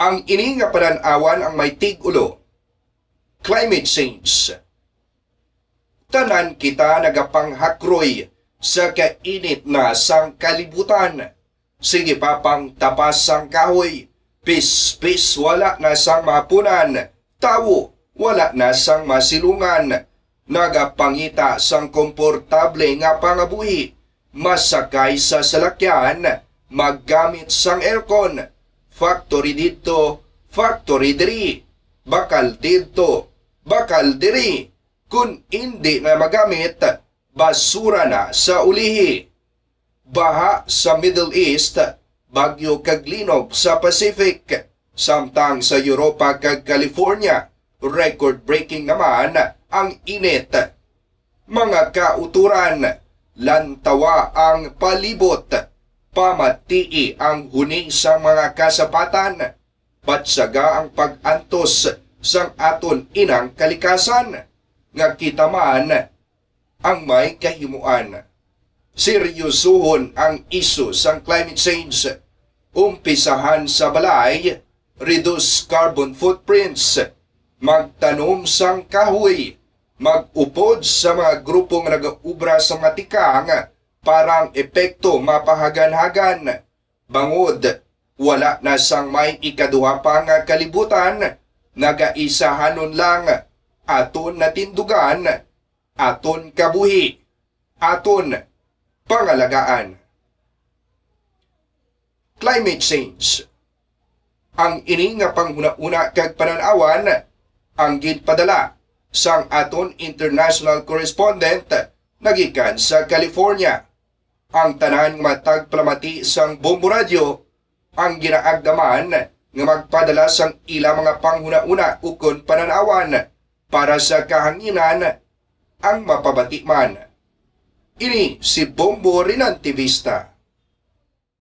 Ang ini nga panan-awan ang may tig-ulo. Climate change. Tanan kita nagapanghakroy sa kainit na sang kalibutan. Sige papang tapas sang kahoy, pis-pis wala na sang mapunan, tawo wala na sang masilungan. Nagapangita sang komportable nga pangabuhi, masakay sa salakyan, maggamit sang aircon, factory dito, factory diri, bakal dito, bakal diri. Kung hindi na magamit, basura na sa ulihi. Baha sa Middle East, bagyo kag linog sa Pacific, samtang sa Europa kag California, record-breaking naman ang init. Mga kauturan, lantawa ang palibot, pamatii ang huni sa mga kasapatan, patsaga ang pag-antos sang aton inang kalikasan, nga kita man ang may kahimuan. Seryosohon ang isu sang climate change. Umpisahan sa balay, reduce carbon footprints, magtanom sang kahoy, mag-upod sa mga grupong nag-ubra sa matikang parang epekto mapahagan-hagan. Bangod, wala na sang may ikaduha pa nga kalibutan, nagaisahanon lang, aton natindugan, aton kabuhi, aton pangalagaan. Climate change. Ang ini nga panghuna-una kag panan-awan ang ginpadala sang aton international correspondent nagikan sa California. Ang tanan matag plamati sang Bombo Radio ang ginaagdaman nga magpadala sang ila mga panghuna-una ukon panan-awan para sa kahanginan ang mapabati man. Ini si Bombo Rinantivista.